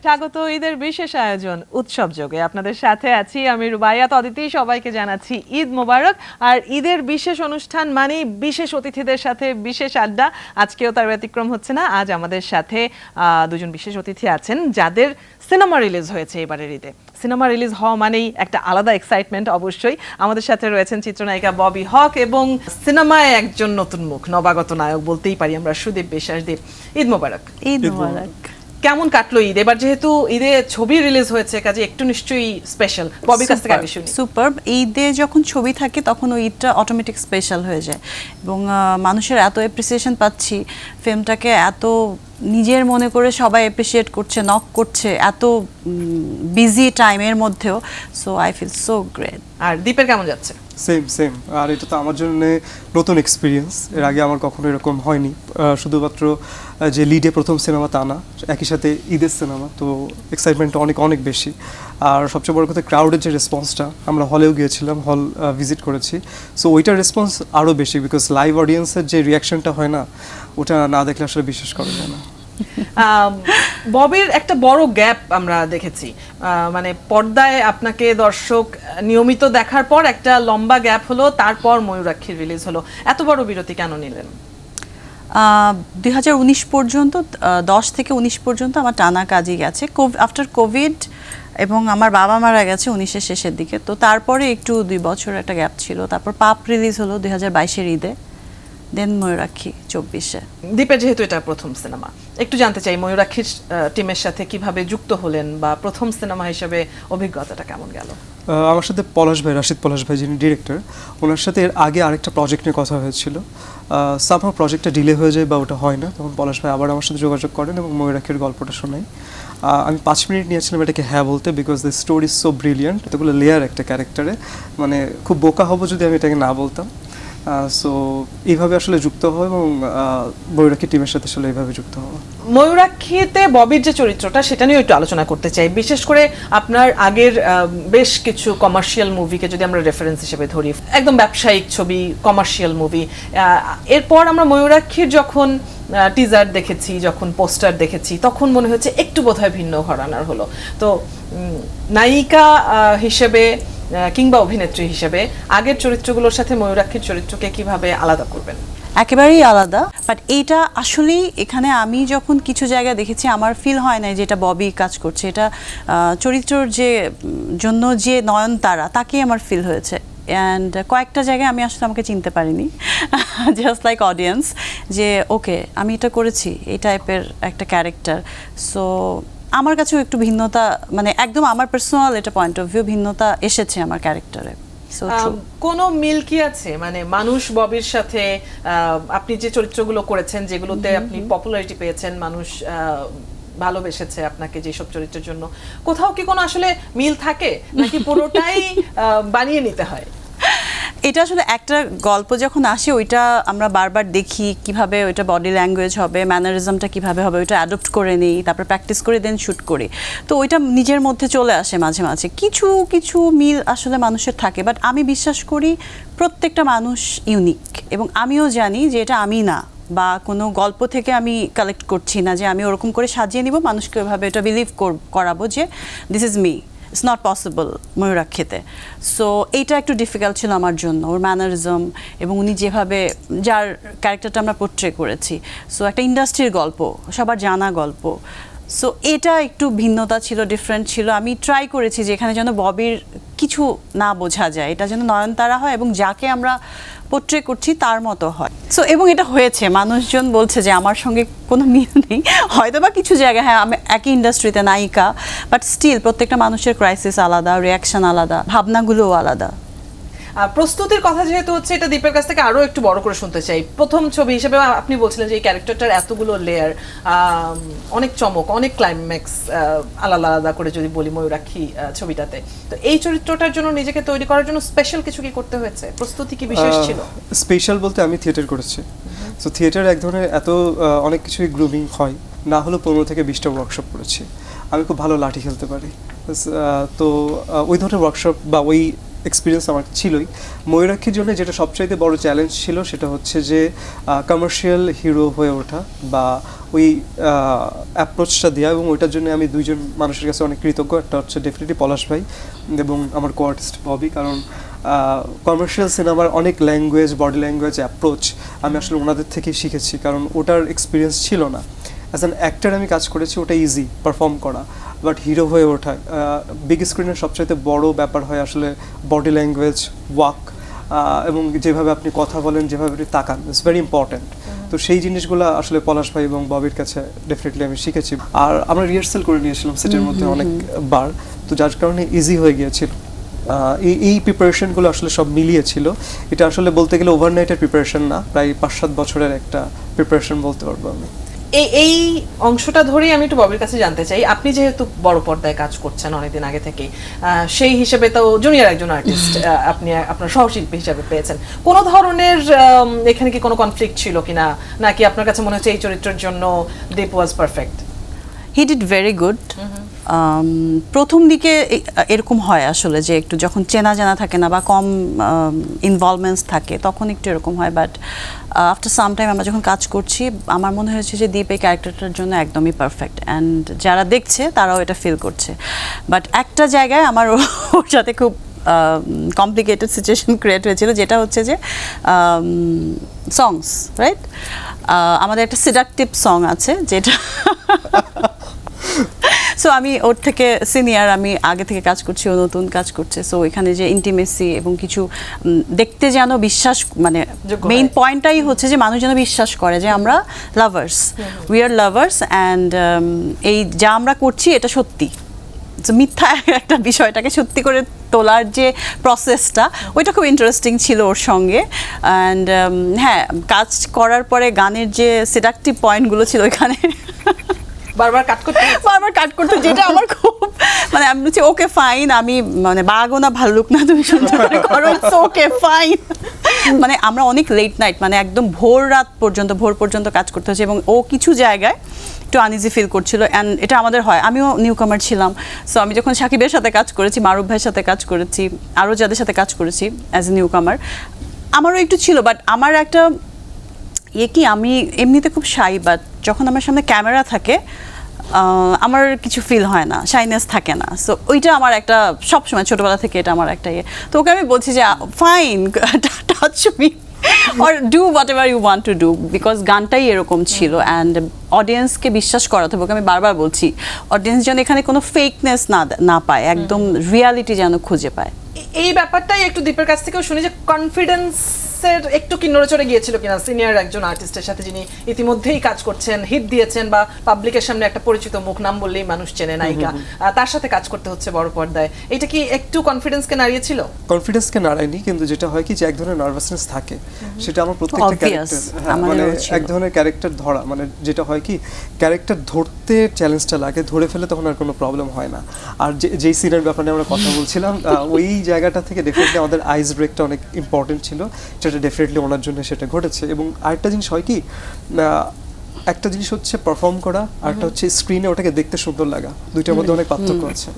স্বাগত ঈদের বিশেষ আয়োজন উৎসব যোগে আপনাদের সাথে আছি আমি রুবাইয়াত অদিতি। সবাইকে জানাচ্ছি ঈদ মোবারক। আর ঈদের বিশেষ অনুষ্ঠান মানে বিশেষ অতিথিদের সাথে বিশেষ আড্ডা। আজকেও তার ব্যতিক্রম হচ্ছে না। আজ আমাদের সাথে দুজন বিশেষ অতিথি আছেন যাদের সিনেমা রিলিজ হয়েছে এবারের ঈদে। সিনেমা রিলিজ হওয়া মানেই একটা আলাদা এক্সাইটমেন্ট। অবশ্যই আমাদের সাথে রয়েছেন চিত্রনায়িকা ববি হক এবং সিনেমায় একজন নতুন মুখ, নবাগত নায়ক বলতেই পারি আমরা, সুদীপ বিশ্বাসদীপ। ঈদ মোবারক। ঈদ মোবারক। কেমন কাটলো ঈদ? এবার যেহেতু ঈদে ছবি রিলিজ হয়েছে কাজে একটু নিশ্চয়ই স্পেশাল। ববির কাছ থেকে আগে শুনি। সুপার। ঈদে যখন ছবি থাকে তখন ওই ঈদটা অটোমেটিক স্পেশাল হয়ে যায় এবং মানুষের এত অ্যাপ্রিসিয়েশন পাচ্ছি, ফিল্মটাকে এত নিজের মনে করে সবাই অ্যাপ্রিসিয়েট করছে, নক করছে এত বিজি টাইমের মধ্যেও। So I feel so great. আর দীপের কেমন যাচ্ছে? সেম। আর এটা তো আমার জন্য নতুন এক্সপিরিয়েন্স, এর আগে আমার কখনো এরকম হয়নি। শুধুমাত্র যে লিডে প্রথম সিনেমা তা না, একই সাথে ঈদের সিনেমা, তো এক্সাইটমেন্টটা অনেক বেশি। আর সবচেয়ে বড় কথা ক্রাউডের যে রেসপন্সটা, আমরা হলেও গিয়েছিলাম, হল ভিজিট করেছি, সো ওইটার রেসপন্স আরও বেশি, বিকজ লাইভ অডিয়েন্সের যে রিয়াকশনটা হয় না, ওটা না দেখলে আসলে বিশ্বাস করা যায় না। ববির একটা বড় গ্যাপ আমরা দেখেছি, মানে পর্দায় আপনাকে দর্শক নিয়মিত দেখার পর একটা লম্বা গ্যাপ হলো, তারপর ময়ূরাক্ষীর রিলিজ হলো। এত বড় বিরতি কেন নিলেন? 2019 পর্যন্ত, 10 থেকে 19 পর্যন্ত আমার টানা কাজই গেছে। আফটার কোভিড এবং আমার বাবা মারা গেছে 19-এর শেষের দিকে, তো তারপরে একটু 2 বছর একটা গ্যাপ ছিল। তারপর পাপ রিলিজ হলো 2022-এর ঈদে, দেন ময়ূরাক্ষী 24-এ। দীপের যেহেতু এটা প্রথম সিনেমা, একটু জানতে চাই ময়ূরাক্ষীর টিমের সাথে কিভাবে যুক্ত হলেন বা প্রথম সিনেমা হিসেবে অভিজ্ঞতাটা কেমন গেল? আমার সাথে রাশিদ পলাশ ভাই যিনি ডিরেক্টর, ওনার সাথে এর আগে আরেকটা প্রজেক্ট নিয়ে কথা হয়েছিল। সামহাও প্রজেক্টটা ডিলে হয়ে যায় বা ওটা হয় না, তখন পলাশ ভাই আবার আমার সাথে যোগাযোগ করেন এবং ময়ূরাক্ষীর গল্পটা শোনাই। আমি 5 মিনিট নিয়েছিলাম এটাকে হ্যাঁ বলতে, because the story so brilliant. এতগুলো লেয়ার একটা ক্যারেক্টারে, মানে খুব বোকা হবো যদি আমি এটাকে না বলতাম। সো এইভাবে আসলে যুক্ত হওয়া এবং ময়ূরাক্ষী টিমের সাথে আসলে এইভাবে যুক্ত হওয়া। ময়ূরাক্ষীতে ববির যে চরিত্রটা সেটা নিয়ে একটু আলোচনা করতে চাই, বিশেষ করে আপনার আগের বেশ কিছু কমার্শিয়াল মুভিকে যদি আমরা রেফারেন্স হিসেবে ধরি, একদম ব্যবসায়িক ছবি, কমার্শিয়াল মুভি। এরপর আমরা ময়ূরাক্ষীর যখন টিজার দেখেছি, যখন পোস্টার দেখেছি, তখন মনে হচ্ছে একটু বোধহয় ভিন্ন ঘরানার হলো। তো নায়িকা হিসেবে কিংবা অভিনেত্রী হিসেবে আগের চরিত্রগুলোর সাথে ময়ূরাক্ষীর চরিত্রকে কিভাবে আলাদা করবেন? একেবারেই আলাদা, বাট এইটা আসলেই এখানে আমি যখন কিছু জায়গায় দেখেছি আমার ফিল হয় না যে এটা ববি কাজ করছে। এটা চরিত্রর যে জন্য যে নয়নতারা, তাকেই আমার ফিল হয়েছে। অ্যান্ড কয়েকটা জায়গায় আমি আসলে আমাকে চিনতে পারিনি, জাস্ট লাইক অডিয়েন্স, যে ওকে আমি এটা করেছি, এই টাইপের একটা ক্যারেক্টার। সো আমার কাছেও একটু ভিন্নতা, মানে একদম আমার পার্সোনাল এটা পয়েন্ট অফ ভিউ, ভিন্নতা এসেছে আমার ক্যারেক্টারে। কোনো মিল কি আছে, মানে মানুষ ববির সাথে আপনি যে চরিত্রগুলো করেছেন, যেগুলোতে আপনি পপুলারিটি পেয়েছেন, মানুষ ভালোবেসেছে আপনাকে যেসব চরিত্রের জন্য, কোথাও কি কোনো আসলে মিল থাকে নাকি পুরোটাই বানিয়ে নিতে হয়? এটা আসলে একটা গল্প যখন আসে ওইটা আমরা বারবার দেখি কিভাবে ওইটা বডি ল্যাঙ্গুয়েজ হবে, ম্যানারিজমটা কিভাবে হবে, ওইটা অ্যাডপ্ট করে নিই, তারপর প্র্যাকটিস করে দেন শ্যুট করি। তো ওইটা নিজের মধ্যে চলে আসে মাঝে মাঝে। কিছু কিছু মিল আসলে মানুষের থাকে, বাট আমি বিশ্বাস করি প্রত্যেকটা মানুষ ইউনিক, এবং আমিও জানি যে এটা আমি না, বা কোনো গল্প থেকে আমি কালেক্ট করছি না যে আমি ওরকম করে সাজিয়ে নিব মানুষকে, ওইভাবে এটা বিলিভ করাবো যে this is me. It's not possible ময়ূরাক্ষীতে। সো এইটা একটু ডিফিকাল্ট ছিল আমার জন্য, ওর ম্যানারিজম এবং উনি যেভাবে যার ক্যারেক্টারটা আমরা পোট্রে করেছি। সো একটা ইন্ডাস্ট্রির গল্প, সবার জানা গল্প। সো এটা একটু ভিন্নতা ছিল, ডিফারেন্ট ছিল। আমি ট্রাই করেছি যে এখানে যেন ববির কিছু না বোঝা যায়, এটা যেন নয়নতারা হয় এবং যাকে আমরা পোট্রে করছি তার মতো হয়। সো এবং এটা হয়েছে, মানুষজন বলছে যে আমার সঙ্গে কোনো মিল নেই, হয়তো বা কিছু জায়গায় হ্যাঁ আমি একই ইন্ডাস্ট্রিতে নায়িকা, বাট স্টিল প্রত্যেকটা মানুষের ক্রাইসিস আলাদা, রিয়াকশন আলাদা, ভাবনাগুলোও আলাদা। প্রস্তুতির কথা যেহেতু হচ্ছে, এটা দীপের কাছ থেকে আরো একটু বড় করে শুনতে চাই। প্রথম ছবি হিসেবে আপনি বলছিলেন যে এই ক্যারেক্টারটার এতগুলো লেয়ার, অনেক চমক, অনেক ক্লাইম্যাক্স, আলাদা আলাদা করে যদি বলি ময়ূরাক্ষী ছবিটাতে, তো এই চরিত্রটার জন্য নিজেকে তৈরি করার জন্য স্পেশাল কিছু কি করতে হয়েছে? প্রস্তুতি কি বিশেষ ছিল? স্পেশাল বলতে আমি থিয়েটার করেছি, সো থিয়েটার এক ধরনের অনেক কিছুই গ্রুমিং হয়, না হলেও 15 থেকে 20টা ওয়ার্কশপ করেছি। আমি খুব ভালো লাঠি খেলতে পারি, তো ওই ধরনের ওয়ার্কশপ বা ওই এক্সপিরিয়েন্স আমার ছিলই। ময়ূরাক্ষীর জন্য যেটা সবচাইতে বড় চ্যালেঞ্জ ছিল সেটা হচ্ছে যে কমার্শিয়াল হিরো হয়ে ওঠা বা ওই অ্যাপ্রোচটা দেওয়া, এবং ওইটার জন্য আমি দুইজন মানুষের কাছে অনেক কৃতজ্ঞ। একটা হচ্ছে ডেফিনেটলি পলাশ ভাই এবং আমার কো-আর্টিস্ট ববি, কারণ কমার্শিয়াল সিনেমার অনেক ল্যাঙ্গুয়েজ, বডি ল্যাঙ্গুয়েজ, অ্যাপ্রোচ আমি আসলে ওনাদের থেকেই শিখেছি, কারণ ওটার এক্সপিরিয়েন্স ছিল না। অ্যাজ অ্যান অ্যাক্টর আমি কাজ করেছি, ওটা ইজি পারফর্ম করা, বাট হিরো হয়ে ওঠা বিগ স্ক্রিনের সবচাইতে বড় ব্যাপার হয় আসলে বডি ল্যাঙ্গুয়েজ, ওয়াক, এবং যেভাবে আপনি কথা বলেন, যেভাবে আপনি তাকান, ইটস ভেরি ইম্পর্ট্যান্ট। তো সেই জিনিসগুলো আসলে পলাশ ভাই এবং ববির কাছে ডেফিনেটলি আমি শিখেছি। আর আমরা রিহার্সাল করে নিয়েছিলাম সেটের মধ্যে অনেকবার, তো যার কারণে ইজি হয়ে গিয়েছিল। এই প্রিপারেশনগুলো আসলে সব মিলিয়েছিল। এটা আসলে বলতে গেলে ওভারনাইটের প্রিপারেশন না, প্রায় 5-7 বছরের একটা প্রিপারেশন বলতে পারবো আমি। এই অংশটা ধরেই আমি একটু ববির কাছে জানতে চাই, আপনি যেহেতু বড় পর্দায় কাজ করছেন অনেকদিন আগে থেকেই, সেই হিসেবে তো জুনিয়র একজন আর্টিস্ট আপনি আপনার সহশিল্পী হিসেবে পেয়েছেন, কোনো ধরনের এখানে কি কোনো কনফ্লিক্ট ছিল কিনা, নাকি আপনার কাছে মনে হচ্ছে এই চরিত্রের জন্য Deep was perfect? He did very good. প্রথম দিকে এরকম হয় আসলে, যে একটু যখন চেনা জানা থাকে না বা কম ইনভলভমেন্টস থাকে তখন একটু এরকম হয়, বাট আফটার সাম টাইম আমরা যখন কাজ করছি আমার মনে হয়েছে যে দীপ এই ক্যারেক্টারটার জন্য একদমই পারফেক্ট, অ্যান্ড যারা দেখছে তারাও এটা ফিল করছে। বাট একটা জায়গায় আমার ওর সাথে খুব কমপ্লিকেটেড সিচুয়েশন ক্রিয়েট হয়েছিল, যেটা হচ্ছে যে সংস, রাইট? আমাদের একটা সিডাকটিভ সং আছে যেটা সো আমি ওর থেকে সিনিয়র, আমি আগে থেকে কাজ করছি, ও নতুন কাজ করছে। সো এখানে যে ইন্টিমেসি এবং কিছু দেখতে যেন বিশ্বাস, মানে মেইন পয়েন্টটাই হচ্ছে যে মানুষ যেন বিশ্বাস করে যে আমরা lovers, we are lovers, and এই যা আমরা করছি এটা সত্যি, মিথ্যা একটা বিষয়টাকে সত্যি করে তোলার যে প্রসেসটা, ওইটা খুব ইন্টারেস্টিং ছিল ওর সঙ্গে। অ্যান্ড হ্যাঁ, কাজ করার পরে গানের যে সেডাকটিভ পয়েন্টগুলো ছিল ওইখানে বারবার কাট করতে যেটা আমার খুব, মানে আমি বলছি ওকে ফাইন, আমি মানে বাঘও না ভাল্লুক না, তুমি সুন্দর করে করো, ওকে ফাইন। মানে আমরা অনেক লেট নাইট, মানে একদম ভোর পর্যন্ত কাজ করতে হচ্ছে, এবং ও কিছু জায়গায় একটু আনইজি ফিল করছিল, অ্যান্ড এটা আমাদের হয়। আমিও নিউ কামার ছিলাম, সো আমি যখন সাকিবের সাথে কাজ করেছি, মারুফ ভাইয়ের সাথে কাজ করেছি, আরও যাদের সাথে কাজ করেছি অ্যাজ এ নিউ কামার, আমারও একটু ছিল। বাট আমার একটা কি, আমি এমনিতে খুব শাই, বাট যখন আমার সামনে ক্যামেরা থাকে আমার কিছু ফিল হয় না, শাইনেস থাকে না। সো ওইটা আমার একটা সবসময় ছোটোবেলা থেকে এটা আমার একটা তো ওকে আমি বলছি যে fine, touch me or do whatever you want to do, because গানটাই এরকম ছিল, অ্যান্ড অডিয়েন্সকে বিশ্বাস করাতে হবে। আমি বারবার বলছি অডিয়েন্স যেন এখানে কোনো ফেকনেস না পায়, একদম রিয়ালিটি যেন খুঁজে পায়। এই ব্যাপারটাই একটু দীপের কাছ থেকেও শুনি যে কনফিডেন্সের একটু কি নড়েচড়ে গিয়েছিল কিনা সিনিয়র একজন আর্টিস্টের সাথে, যিনি ইতিমধ্যেই কাজ করছেন, হিট দিয়েছেন, বা পাবলিকের সামনে একটা পরিচিত মুখ, নাম বললেই মানুষ চেনে, নায়িকা, তার সাথে কাজ করতে হচ্ছে বড় পর্দায়, এটা কি একটু কনফিডেন্সকে নাড়িয়েছিল? কনফিডেন্সকে নাড়ায়নি, কিন্তু যেটা হয় কি যে এক ধরনের নার্ভাসনেস থাকে, সেটা আমার প্রত্যেকটা ক্যারেক্টার, মানে এক ধরনের ক্যারেক্টার ধরা, মানে যেটা হয় কি ক্যারেক্টার ধরতে চ্যালেঞ্জটা লাগে, ধরে ফেলে তখন আর কোনো প্রবলেম হয় না। আর যেই সিনের ব্যাপারে আমরা কথা বলছিলাম, ওই জায়গাটা থেকে ডেফিনেটলি আমাদের আইস ব্রেকটা অনেক ইম্পর্টেন্ট ছিল, যেটা ডেফিনেটলি ওনার জন্য সেটা ঘটেছে। এবং আরেকটা জিনিস হয় কি, একটা জিনিস হচ্ছে পারফর্ম করা, আরেকটা হচ্ছে স্ক্রিনে ওটাকে দেখতে সুন্দর লাগা, দুইটার মধ্যে অনেক পার্থক্য আছে।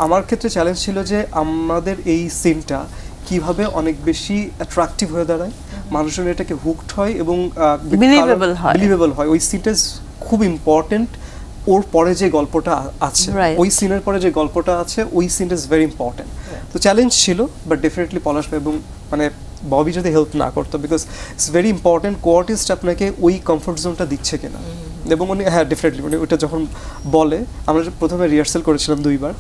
আমার ক্ষেত্রে চ্যালেঞ্জ ছিল যে আমাদের এই সিনটা কিভাবে অনেক বেশি অ্যাট্রাকটিভ হয়ে দাঁড়ায়, মানুষজন এটাকে হুকড হয় এবং বিলিভেবল হয়। ওই সিনটা খুব ইম্পর্টেন্ট। ওর পরে যে গল্পটা আছে, ওই সিনের পরে যে গল্পটা আছে, ওই সিনটা ইজ ভেরি ইম্পর্টেন্ট। তো চ্যালেঞ্জ ছিল, বাট ডেফিনেটলি পলাশ ভাই এবং মানে ববি যদি হেল্প না করতো, বিকজ ইটস ভেরি ইম্পর্টেন্ট কো-আর্টিস্ট আপনাকে ওই কমফোর্ট জোনটা দিচ্ছে কিনা। এবং উনি হ্যাঁ ডেফিনেটলি উনি ওইটা যখন বলে, আমরা প্রথমে রিহার্সাল করেছিলাম 2 বার,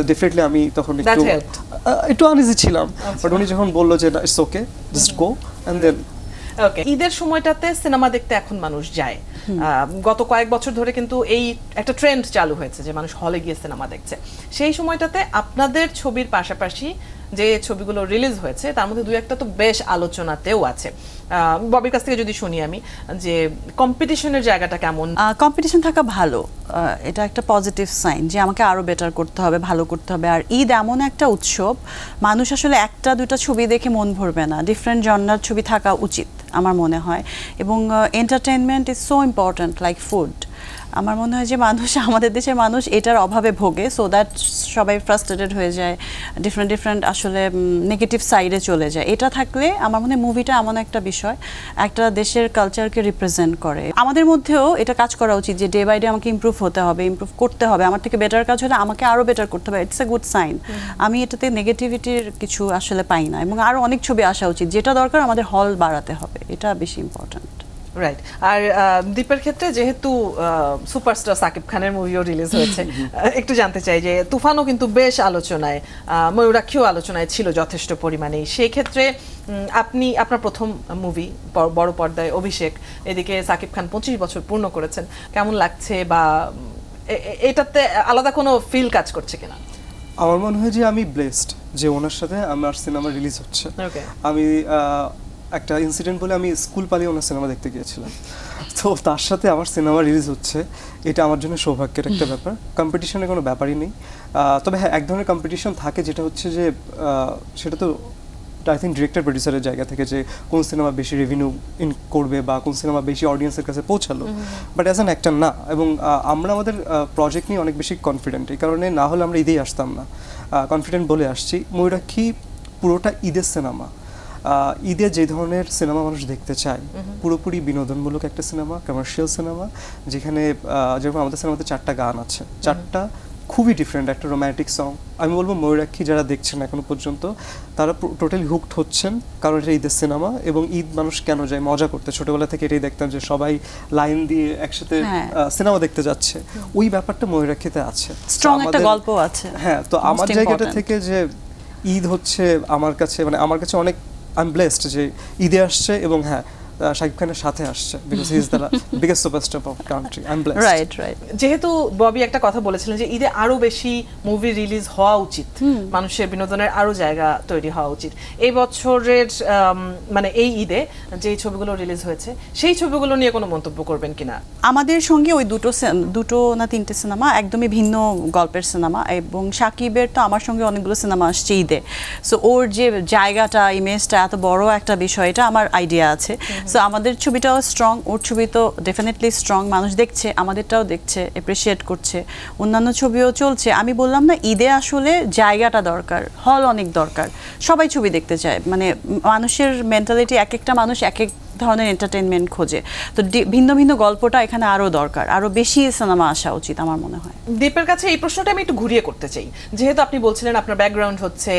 ডেফিনেটলি আমি তখন একটু আনইজি ছিলাম, বাট উনি যখন বললো যে it's okay, just go, and then okay. ঈদের সময়টাতে সিনেমা দেখতে এখন মানুষ যায়, গত কয়েক বছর ধরে কিন্তু এই একটা ট্রেন্ড চালু হয়েছে যে মানুষ হলে গিয়ে সিনেমা দেখছে। সেই সময়টাতে আপনাদের ছবির পাশাপাশি যে ছবিগুলো রিলিজ হয়েছে তার মধ্যে 2-1টা তো বেশ আলোচনাতেও আছে। ববির কাছ থেকে যদি শুনি আমি, যে কম্পিটিশনের জায়গাটা কেমন? কম্পিটিশন থাকা ভালো, এটা একটা পজিটিভ সাইন যে আমাকে আরও বেটার করতে হবে, ভালো করতে হবে। আর ঈদ এমন একটা উৎসব, মানুষ আসলে 1-2টা ছবি দেখে মন ভরবে না, ডিফারেন্ট জনরার ছবি থাকা উচিত আমার মনে হয়। এবং entertainment is so important like food. আমার মনে হয় যে মানুষ, আমাদের দেশের মানুষ এটার অভাবে ভোগে, সো দ্যাট সবাই ফ্রাস্ট্রেটেড হয়ে যায়, ডিফারেন্ট আসলে নেগেটিভ সাইডে চলে যায়। এটা থাকলে আমার মনে হয় মুভিটা এমন একটা বিষয়, একটা দেশের কালচারকে রিপ্রেজেন্ট করে। আমাদের মধ্যেও এটা কাজ করা উচিত যে ডে বাই ডে আমাকে ইমপ্রুভ হতে হবে, ইমপ্রুভ করতে হবে, আমার থেকে বেটার কাজ হলে আমাকে আরও বেটার করতে হবে। It's a good sign. আমি এটাতে নেগেটিভিটির কিছু আসলে পাই না, এবং আরও অনেক ছবি আসা উচিত। যেটা দরকার আমাদের হল বাড়াতে হবে, এটা বেশি ইম্পর্ট্যান্ট। রাইট। আর দীপের ক্ষেত্রে যেহেতু সুপারস্টার সাকিব খানের মুভিও রিলিজ হয়েছে, একটু জানতে চাই যে তুফানও কিন্তু বেশ আলোচনায়, ময়ূরাক্ষীও আলোচনায় ছিল যথেষ্ট পরিমাণে। সেই ক্ষেত্রে আপনি আপনার প্রথম মুভি বড় পর্দায় অভিষেক, এদিকে সাকিব খান 25 বছর পূর্ণ করেছেন, কেমন লাগছে বা এটাতে আলাদা কোনো ফিল কাজ করছে কিনা? আমার মনে হয় যে আমি ব্লেসড যে ওনার সাথে আমার সিনেমা রিলিজ হচ্ছে। আমি একটা ইনসিডেন্ট বলে, আমি স্কুল পালিয়ে ওনার সিনেমা দেখতে গিয়েছিলাম, তো তার সাথে আমার সিনেমা রিলিজ হচ্ছে, এটা আমার জন্য সৌভাগ্যের একটা ব্যাপার। কম্পিটিশনের কোনো ব্যাপারই নেই, তবে হ্যাঁ এক ধরনের কম্পিটিশন থাকে, যেটা হচ্ছে যে সেটা তো আই থিঙ্ক ডিরেক্টর প্রডিউসারের জায়গা থেকে, যে কোন সিনেমা বেশি রেভিনিউ ইন করবে বা কোন সিনেমা বেশি অডিয়েন্সের কাছে পৌঁছালো, বাট অ্যাজ অ্যান অ্যাক্টর না। এবং আমরা আমাদের প্রজেক্ট নিয়ে অনেক বেশি কনফিডেন্ট, এই কারণে না হলে আমরা ঈদেই আসতাম না, কনফিডেন্ট বলে আসছি। ময়ূরাক্ষী পুরোটা ঈদের সিনেমা, ঈদে যে ধরনের সিনেমা মানুষ দেখতে চায়, পুরোপুরি বিনোদনমূলক একটা সিনেমা, কমার্শিয়াল সিনেমা, যেখানে যেরকম আমাদের সিনেমাতে 4টা গান আছে, 4টা খুবই ডিফারেন্ট। একটা রোম্যান্টিক সং, আমি বলবো ময়ূরাক্ষী যারা দেখছেন এখনো পর্যন্ত তারা টোটালি হুকড হচ্ছেন, কারণ এটা ঈদের সিনেমা। এবং ঈদ মানুষ কেন যায়? মজা করতে। ছোটবেলা থেকে এটাই দেখতাম যে সবাই লাইন দিয়ে একসাথে সিনেমা দেখতে যাচ্ছে, ওই ব্যাপারটা ময়ূরাক্ষীতে আছে, স্ট্রং একটা গল্প আছে। হ্যাঁ, তো আমার জায়গাটা থেকে যে ঈদ হচ্ছে আমার কাছে, মানে আমার কাছে অনেক আই এম ব্লেসড যে ঈদে আসছে, এবং হ্যাঁ শাকিব খানের সাথে আসছে, because he is the biggest superstar of country. I am blessed. Right. যেহেতু ববি একটা কথা বলেছিলেন যে ঈদে আরো বেশি মুভি রিলিজ হওয়া উচিত, মানুষের বিনোদনের আরো জায়গা তৈরি হওয়া উচিত। এই বছরের মানে এই ঈদে যে ছবিগুলো রিলিজ হয়েছে, সেই ছবিগুলো নিয়ে কোনো মন্তব্য করবেন কিনা? আমাদের সঙ্গে ওই দুটো না 3টে সিনেমা একদমই ভিন্ন গল্পের সিনেমা, এবং সাকিবের তো আমার সঙ্গে অনেকগুলো সিনেমা আসছে ঈদে, সো ওর যে জায়গাটা, ইমেজটা এত বড় একটা বিষয়, এটা আমার আইডিয়া আছে। সো আমাদের ছবিটাও স্ট্রং, ওর ছবি তো ডেফিনেটলি স্ট্রং, মানুষ দেখছে, আমাদেরটাও দেখছে, অ্যাপ্রিসিয়েট করছে, অন্যান্য ছবিও চলছে। আমি বললাম না, ঈদে আসলে জায়গাটা দরকার, হল অনেক দরকার, সবাই ছবি দেখতে চায়, মানে মানুষের মেন্টালিটি, এক একটা মানুষ এক এক ধরনের এন্টারটেইনমেন্ট খোঁজে, তো ভিন্ন ভিন্ন গল্পটা এখানে আরও দরকার, আরও বেশি সিনেমা আসা উচিত আমার মনে হয়। দীপের কাছে এই প্রশ্নটা আমি একটু ঘুরিয়ে করতে চাই, যেহেতু আপনি বলছিলেন আপনার ব্যাকগ্রাউন্ড হচ্ছে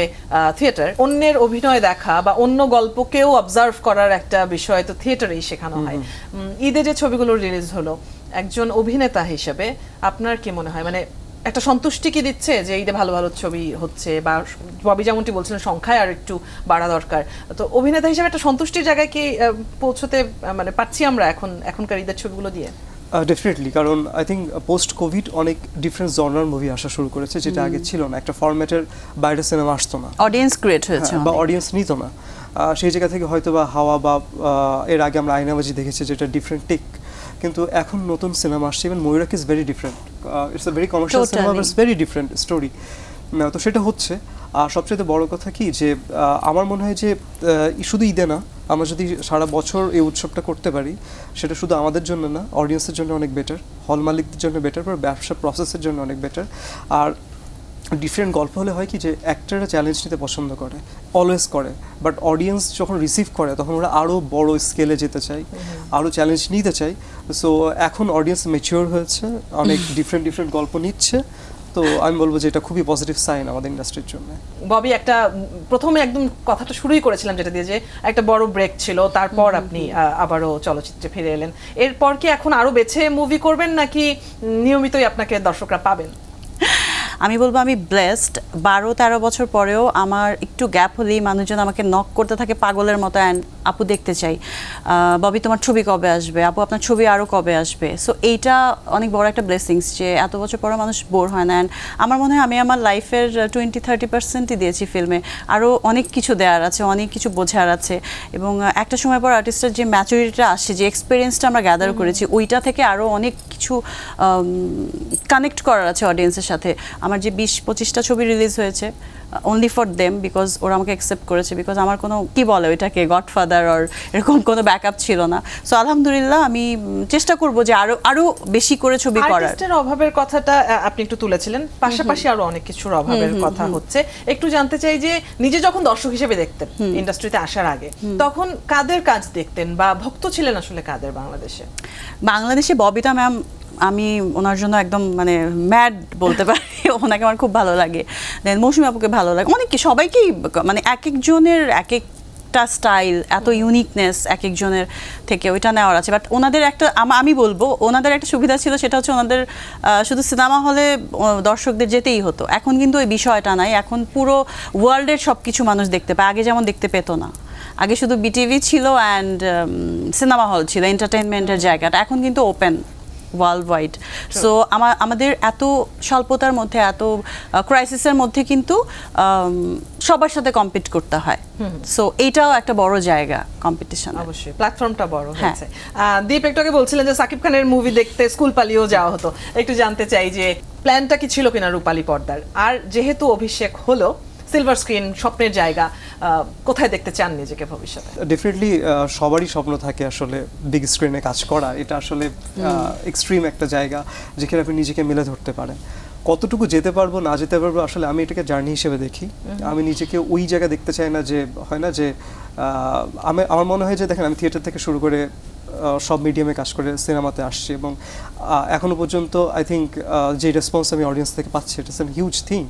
থিয়েটার, অন্যের অভিনয় দেখা বা অন্য গল্পকেও অবজার্ভ করার একটা বিষয় তো থিয়েটারেই শেখানো হয়। ঈদে যে ছবিগুলো রিলিজ হলো, একজন অভিনেতা হিসেবে আপনার কি মনে হয়, মানে একটা সন্তুষ্টি কি দিচ্ছে যে ঈদে ভালো ভালো ছবি হচ্ছে, বা ববি যেমনটি বলছিলেন সংখ্যায় আর একটু বাড়া দরকার, তো অভিনেতা হিসেবে একটা সন্তুষ্টির জায়গায় কি পৌঁছতে মানে পাচ্ছি আমরা এখনকার ঈদের ছবিগুলো দিয়ে? ডেফিনেটলি, কারণ আই থিঙ্ক পোস্ট কোভিড অনেক ডিফারেন্ট জনরার মুভি আসা শুরু করেছে, যেটা আগে ছিল না। একটা ফরম্যাটের বাইরে সিনেমা আসতো না, অডিয়েন্স ক্রিয়েট হয়েছে বা অডিয়েন্স নিত না। সেই জায়গা থেকে হয়তো বা হাওয়া বা এর আগে আমরা আয়নাবাজি দেখেছি, যেটা ডিফারেন্ট টেক, কিন্তু এখন নতুন সিনেমা আসছে। Even Mayurakshi is very different, it's a very commercial cinema, but very different story. তো সেটা হচ্ছে। আর সবচেয়ে বড় কথা কি, যে আমার মনে হয় যে শুধু ঈদে না, আমরা যদি সারা বছর এই উৎসবটা করতে পারি, সেটা শুধু আমাদের জন্য না, অডিয়েন্সের জন্য অনেক বেটার, হল মালিকদের জন্য বেটার, বা ব্যবসা প্রসেসের জন্য অনেক বেটার। আর ডিফারেন্ট গল্প হলে হয় কি, যে অ্যাক্টররা চ্যালেঞ্জ নিতে পছন্দ করে, অলওয়েজ করে, বাট অডিয়েন্স যখন রিসিভ করে তখন ওরা আরও বড় স্কেলে যেতে চায়, আরও চ্যালেঞ্জ নিতে চায়। সো এখন অডিয়েন্স ম্যাচিওর হয়েছে, অনেক ডিফারেন্ট গল্প নিচ্ছে, তো আমি বলবো যে এটা খুবই পজিটিভ সাইন আমাদের ইন্ডাস্ট্রির জন্য। ববি, একটা প্রথমে একদম কথাটা শুরুই করেছিলাম যেটা দিয়ে, যে একটা বড় ব্রেক ছিল, তারপর আপনি আবারও চলচ্চিত্রে ফিরে এলেন। এরপর কি এখন আরো বেছে মুভি করবেন, নাকি নিয়মিতই আপনাকে দর্শকরা পাবেন? আমি বলবো আমি ব্লেসড, 12-13 বছর পরেও আমার একটু গ্যাপ হলেই মানুষজন আমাকে নক করতে থাকে পাগলের মতো, অ্যান্ড আপু দেখতে চাই, ববি তোমার ছবি কবে আসবে, আপু আপনার ছবি আরও কবে আসবে। সো এইটা অনেক বড় একটা ব্লেসিংস, যে এত বছর পরে মানুষ বোর হয় না। অ্যান্ড আমার মনে হয় আমি আমার লাইফের 20-30%ই দিয়েছি ফিল্মে, আরও অনেক কিছু দেওয়ার আছে, অনেক কিছু বোঝার আছে, এবং একটা সময় পর আর্টিস্টের যে ম্যাচুরিটিটা আসে, যে এক্সপিরিয়েন্সটা আমরা গ্যাদার করেছি, ওইটা থেকে আরও অনেক কিছু কানেক্ট করার আছে অডিয়েন্সের সাথে। আমার যে 20-25টা ছবি রিলিজ হয়েছে অনলি ফর দেম, বিকজ ওরা আমাকে অ্যাকসেপ্ট করেছে, বিকজ আমার কোনো কি বলে ওইটাকে গডফাদার আর এরকম কোনো ব্যাকআপ ছিল না। সো আলহামদুলিল্লাহ আমি চেষ্টা করব যে আরো বেশি করে ছবি করার। আর্টিস্টের অভাবের কথাটা আপনি একটু তুলেছিলেন, পাশাপাশি আরো অনেক কিছুর অভাবের কথা হচ্ছে। একটু জানতে চাই যে নিজে যখন দর্শক হিসেবে দেখতেন ইন্ডাস্ট্রিতে আসার আগে, তখন কাদের কাজ দেখতেন বা ভক্ত ছিলেন আসলে কাদের বাংলাদেশে? ববিতা ম্যাম, আমি ওনার জন্য একদম মানে ম্যাড বলতে পারি, ওনাকে আমার খুব ভালো লাগে। দেন মৌসুমী আপুকে ভালো লাগে, অনেকে সবাইকেই, মানে এক একজনের এক একটা স্টাইল, এত ইউনিকনেস এক একজনের থেকে, ওইটা নেওয়ার আছে। বাট ওনাদের একটা আমি বলবো ওনাদের একটা সুবিধা ছিল, সেটা হচ্ছে ওনাদের শুধু সিনেমা হলে দর্শকদের যেতেই হতো। এখন কিন্তু ওই বিষয়টা নাই, এখন পুরো ওয়ার্ল্ডের সব কিছু মানুষ দেখতে পায়, আগে যেমন দেখতে পেতো না। আগে শুধু বিটিভি ছিল অ্যান্ড সিনেমা হল ছিল এন্টারটেইনমেন্টের জায়গাটা, এখন কিন্তু ওপেন ওয়ার্ল্ড ওয়াইড। সো আমাদের এত স্বল্পতার মধ্যে, এত ক্রাইসিসের মধ্যে কিন্তু সবার সাথে কম্পিট করতে হয়। সো এইটাও একটা বড় জায়গা কম্পিটিশন, অবশ্যই প্ল্যাটফর্মটা বড় হয়েছে। দীপ একটু আগে বলছিলেন যে সাকিব খানের মুভি দেখতে স্কুল পালিয়েও যাওয়া হতো, একটু জানতে চাই যে প্ল্যানটা কি ছিল কিনা রূপালী পর্দার? আর যেহেতু অভিষেক হলো, সিলভার স্ক্রিন স্বপ্নের জায়গা, কোথায় দেখতে চান নিজেকে ভবিষ্যতে? ডেফিনেটলি সবারই স্বপ্ন থাকে আসলে বিগ স্ক্রিনে কাজ করা, এটা আসলে এক্সট্রিম একটা জায়গা যেখানে আপনি নিজেকে মেলে ধরতে পারেন। কতটুকু যেতে পারবো না যেতে পারবো আসলে আমি এটাকে জার্নি হিসেবে দেখি। আমি নিজেকে ওই জায়গা দেখতে চাই না যে হয় না যে আমার মনে হয় যে দেখেন আমি থিয়েটার থেকে শুরু করে সব মিডিয়ামে কাজ করে সিনেমাতে আসছি, এবং এখনো পর্যন্ত আই থিঙ্ক যে রেসপন্স আমি অডিয়েন্স থেকে পাচ্ছি, ইটস এন হিউজ থিং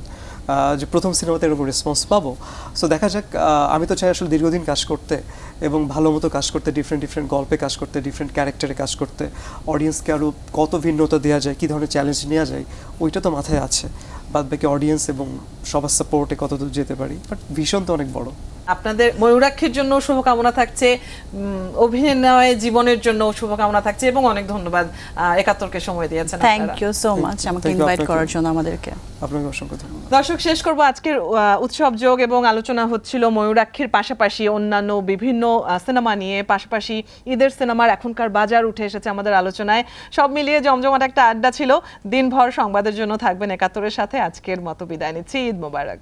যে প্রথম সিনেমাতে এরকম রেসপন্স পাবো। সো দেখা যাক, আমি তো চাই আসলে দীর্ঘদিন কাজ করতে এবং ভালো মতো কাজ করতে, ডিফারেন্ট গল্পে কাজ করতে, ডিফারেন্ট ক্যারেক্টারে কাজ করতে, অডিয়েন্সকে আরও কত ভিন্নতা দেওয়া যায়, কী ধরনের চ্যালেঞ্জ নেওয়া যায়, ওইটা তো মাথায় আছে। বাদ বাকি অডিয়েন্স এবং সবার সাপোর্টে কতদূর যেতে পারি, বাট ভীষণ তো অনেক বড়। আপনাদের ময়ূরাক্ষীর জন্য শুভকামনা থাকছে, অভিনয় জীবনের জন্য শুভকামনা থাকছে, এবং অনেক ধন্যবাদ ৭১কে সময় দিয়েছেন। থ্যাংক ইউ সো মাচ আমাকে ইনভাইট করার জন্য আমাদেরকে। আপনাকে অসংখ্য ধন্যবাদ। দর্শক, শেষ করব আজকের উৎসব যোগ, এবং আলোচনা হচ্ছিল ময়ূরাক্ষীর পাশাপাশি অন্যান্য বিভিন্ন সিনেমা নিয়ে, পাশাপাশি ঈদের সিনেমার এখনকার বাজার উঠে এসেছে আমাদের আলোচনায়। সব মিলিয়ে জমজমাট একটা আড্ডা ছিল। দিনভর সংবাদের জন্য থাকবেন ৭১-এর সাথে। আজকের মতো বিদায় নিচ্ছি। ঈদ মোবারক।